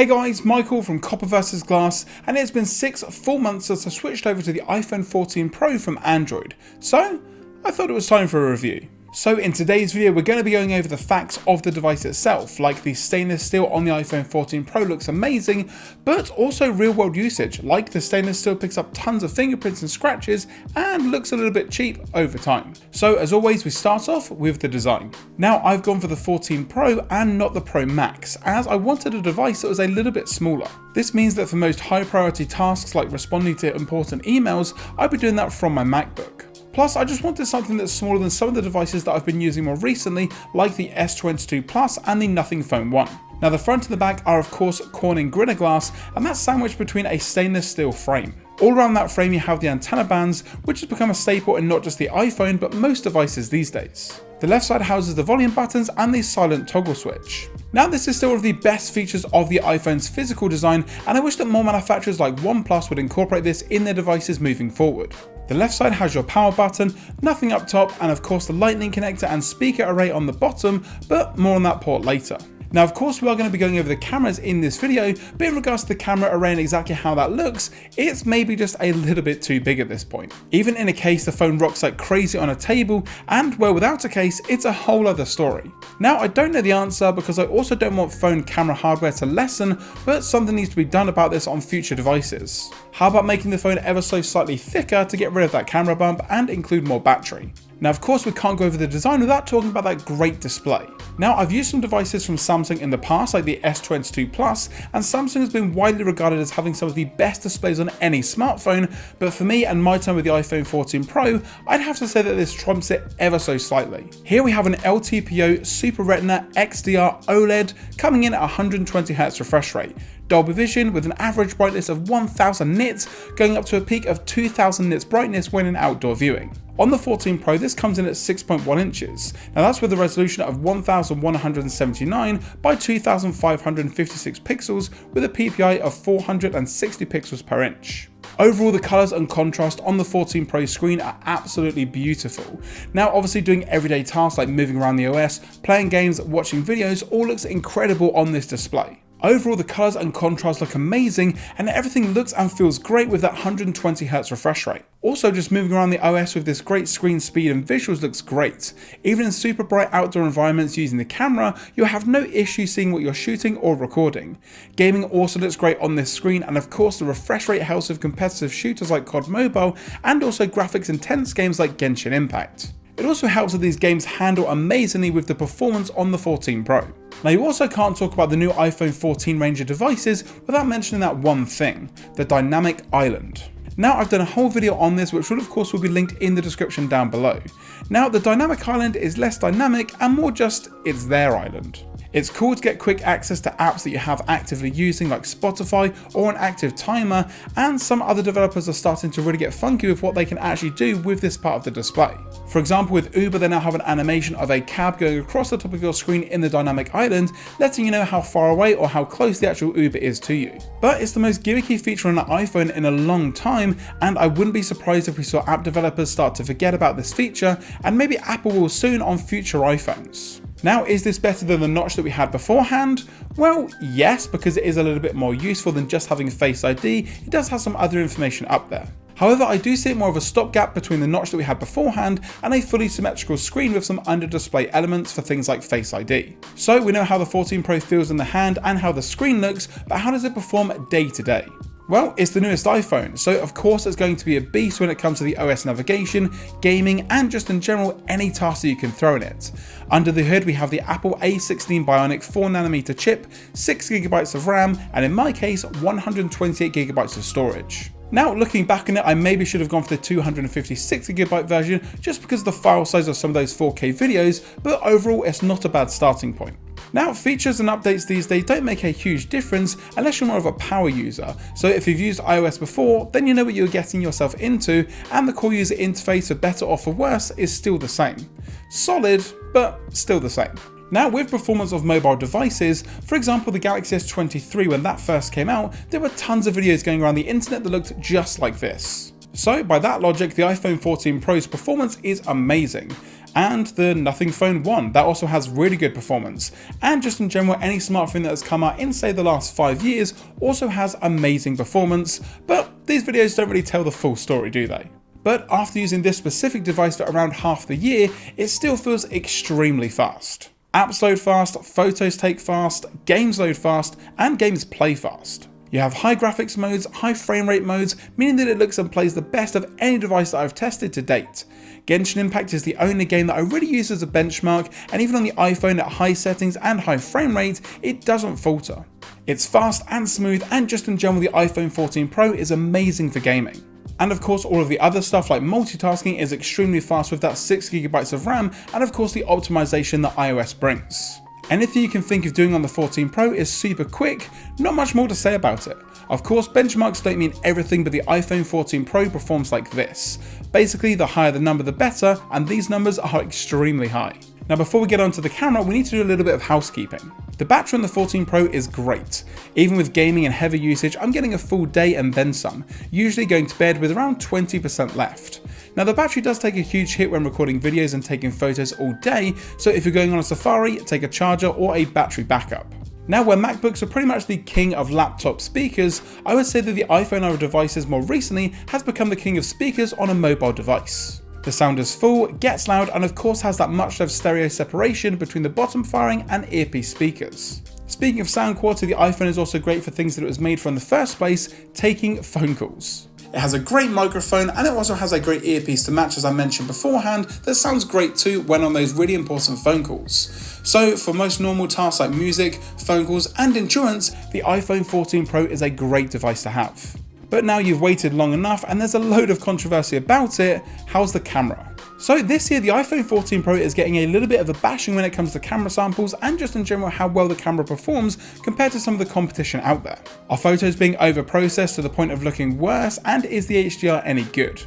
Hey guys, Michael from Copper vs Glass, and it's been 6 full months since I switched over to the iPhone 14 Pro from Android, so I thought it was time for a review. So in today's video we're going to be going over the facts of the device itself, like the stainless steel on the iPhone 14 Pro looks amazing, but also real world usage, like the stainless steel picks up tons of fingerprints and scratches and looks a little bit cheap over time. So as always we start off with the design. Now I've gone for the 14 Pro and not the Pro Max, as I wanted a device that was a little bit smaller. This means that for most high priority tasks like responding to important emails, I'll be doing that from my MacBook. Plus, I just wanted something that's smaller than some of the devices that I've been using more recently, like the S22 Plus and the Nothing Phone 1. Now the front and the back are of course Corning Gorilla Glass, and that's sandwiched between a stainless steel frame. All around that frame you have the antenna bands, which has become a staple in not just the iPhone but most devices these days. The left side houses the volume buttons and the silent toggle switch. Now this is still one of the best features of the iPhone's physical design, and I wish that more manufacturers like OnePlus would incorporate this in their devices moving forward. The left side has your power button, nothing up top, and of course the lightning connector and speaker array on the bottom, but more on that port later. Now of course we are going to be going over the cameras in this video, but in regards to the camera array and exactly how that looks, it's maybe just a little bit too big at this point. Even in a case the phone rocks like crazy on a table, and well without a case it's a whole other story. Now I don't know the answer because I also don't want phone camera hardware to lessen, but something needs to be done about this on future devices. How about making the phone ever so slightly thicker to get rid of that camera bump and include more battery? Now of course we can't go over the design without talking about that great display. Now I've used some devices from Samsung in the past like the S22 Plus, and Samsung has been widely regarded as having some of the best displays on any smartphone, but for me and my time with the iPhone 14 Pro, I'd have to say that this trumps it ever so slightly. Here we have an LTPO Super Retina XDR OLED coming in at 120Hz refresh rate. Dolby Vision with an average brightness of 1000 nits, going up to a peak of 2000 nits brightness when in outdoor viewing. On the 14 Pro this comes in at 6.1 inches, now that's with a resolution of 1179 by 2556 pixels with a PPI of 460 pixels per inch. Overall the colours and contrast on the 14 Pro screen are absolutely beautiful. Now obviously doing everyday tasks like moving around the OS, playing games, watching videos all looks incredible on this display. Overall the colours and contrast look amazing, and everything looks and feels great with that 120Hz refresh rate. Also just moving around the OS with this great screen speed and visuals looks great. Even in super bright outdoor environments using the camera, you'll have no issue seeing what you're shooting or recording. Gaming also looks great on this screen, and of course the refresh rate helps with competitive shooters like COD Mobile and also graphics intense games like Genshin Impact. It also helps that these games handle amazingly with the performance on the 14 Pro. Now you also can't talk about the new iPhone 14 range of devices without mentioning that one thing, the dynamic island. Now I've done a whole video on this which will of course be linked in the description down below. Now the dynamic island is less dynamic and more just it's their island. It's cool to get quick access to apps that you have actively using like Spotify or an active timer, and some other developers are starting to really get funky with what they can actually do with this part of the display. For example with Uber they now have an animation of a cab going across the top of your screen in the dynamic island, letting you know how far away or how close the actual Uber is to you. But it's the most gimmicky feature on an iPhone in a long time, and I wouldn't be surprised if we saw app developers start to forget about this feature, and maybe Apple will soon on future iPhones. Now is this better than the notch that we had beforehand? Well yes, because it is a little bit more useful than just having Face ID, it does have some other information up there. However, I do see it more of a stopgap between the notch that we had beforehand and a fully symmetrical screen with some under display elements for things like Face ID. So we know how the 14 Pro feels in the hand and how the screen looks, but how does it perform day to day? Well, it's the newest iPhone, so of course it's going to be a beast when it comes to the OS navigation, gaming, and just in general any task that you can throw in it. Under the hood we have the Apple A16 Bionic 4nm chip, 6GB of RAM, and in my case 128GB of storage. Now looking back on it, I maybe should have gone for the 256GB version just because of the file size of some of those 4K videos, but overall it's not a bad starting point. Now features and updates these days don't make a huge difference unless you're more of a power user, so if you've used iOS before then you know what you're getting yourself into, and the core user interface for better or for worse is still the same. Solid, but still the same. Now with performance of mobile devices, for example the Galaxy S23 when that first came out, there were tons of videos going around the internet that looked just like this. So by that logic the iPhone 14 Pro's performance is amazing, And the Nothing Phone 1, that also has really good performance. And just in general, any smartphone that has come out in say the last 5 years also has amazing performance, but these videos don't really tell the full story, do they? But after using this specific device for around half the year, it still feels extremely fast. Apps load fast, photos take fast, games load fast, and games play fast. You have high graphics modes, high frame rate modes, meaning that it looks and plays the best of any device that I've tested to date. Genshin Impact is the only game that I really use as a benchmark, and even on the iPhone at high settings and high frame rate, it doesn't falter. It's fast and smooth, and just in general the iPhone 14 Pro is amazing for gaming. And of course all of the other stuff like multitasking is extremely fast with that 6GB of RAM, and of course the optimization that iOS brings. Anything you can think of doing on the 14 Pro is super quick, not much more to say about it. Of course, benchmarks don't mean everything, but the iPhone 14 Pro performs like this. Basically, the higher the number the better, and these numbers are extremely high. Now before we get onto the camera, we need to do a little bit of housekeeping. The battery on the 14 Pro is great. Even with gaming and heavy usage, I'm getting a full day and then some, usually going to bed with around 20% left. Now the battery does take a huge hit when recording videos and taking photos all day, so if you're going on a safari, take a charger or a battery backup. Now where MacBooks are pretty much the king of laptop speakers, I would say that the iPhone era devices more recently has become the king of speakers on a mobile device. The sound is full, gets loud, and of course has that much loved stereo separation between the bottom firing and earpiece speakers. Speaking of sound quality, the iPhone is also great for things that it was made for in the first place, taking phone calls. It has a great microphone, and it also has a great earpiece to match, as I mentioned beforehand, that sounds great too when on those really important phone calls. So for most normal tasks like music, phone calls and endurance, the iPhone 14 Pro is a great device to have. But now you've waited long enough and there's a load of controversy about it, how's the camera? So this year the iPhone 14 Pro is getting a little bit of a bashing when it comes to camera samples and just in general how well the camera performs compared to some of the competition out there. Are photos being over-processed to the point of looking worse, and is the HDR any good?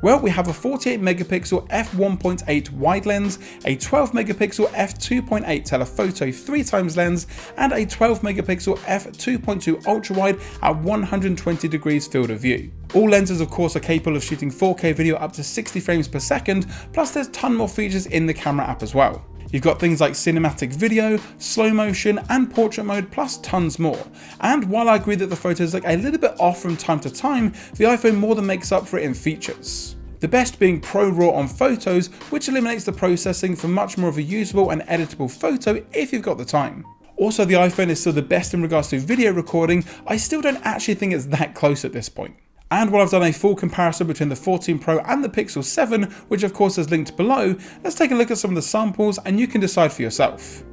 Well, we have a 48 megapixel f1.8 wide lens, a 12 megapixel f2.8 telephoto 3x lens, and a 12 megapixel f2.2 ultra wide at 120 degrees field of view. All lenses of course are capable of shooting 4K video up to 60 frames per second, plus there's a ton more features in the camera app as well. You've got things like cinematic video, slow motion and portrait mode, plus tons more. And while I agree that the photos look a little bit off from time to time, the iPhone more than makes up for it in features. The best being Pro RAW on photos, which eliminates the processing for much more of a usable and editable photo if you've got the time. Also, the iPhone is still the best in regards to video recording. I still don't actually think it's that close at this point. And while I've done a full comparison between the 14 Pro and the Pixel 7, which of course is linked below, let's take a look at some of the samples and you can decide for yourself.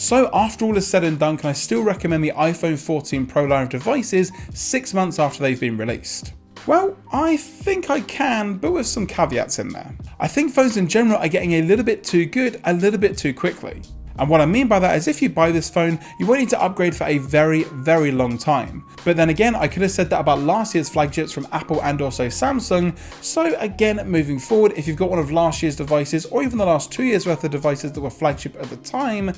So after all is said and done, can I still recommend the iPhone 14 Pro line of devices 6 months after they've been released? Well, I think I can, but with some caveats in there. I think phones in general are getting a little bit too good, a little bit too quickly. And what I mean by that is if you buy this phone, you won't need to upgrade for a very, very long time. But then again, I could have said that about last year's flagships from Apple and also Samsung. So again, moving forward, if you've got one of last year's devices or even the last 2 years worth of devices that were flagship at the time,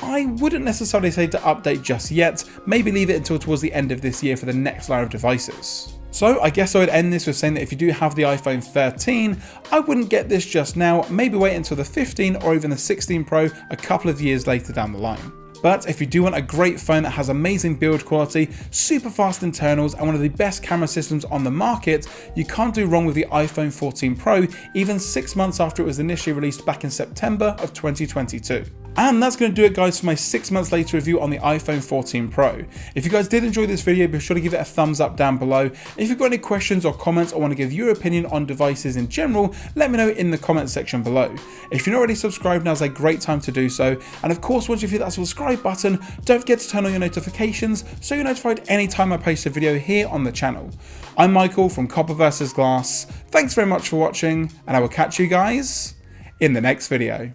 I wouldn't necessarily say to update just yet, maybe leave it until towards the end of this year for the next line of devices. So I guess I would end this with saying that if you do have the iPhone 13, I wouldn't get this just now, maybe wait until the 15 or even the 16 Pro a couple of years later down the line. But if you do want a great phone that has amazing build quality, super fast internals, and one of the best camera systems on the market, you can't do wrong with the iPhone 14 Pro, even 6 months after it was initially released back in September of 2022. And that's going to do it, guys, for my 6 months later review on the iPhone 14 Pro. If you guys did enjoy this video, be sure to give it a thumbs up down below. If you've got any questions or comments or want to give your opinion on devices in general, let me know in the comment section below. If you're not already subscribed, now's a great time to do so. And of course, once you've hit that subscribe button, don't forget to turn on your notifications so you're notified anytime I post a video here on the channel. I'm Michael from Copper vs Glass. Thanks very much for watching, and I will catch you guys in the next video.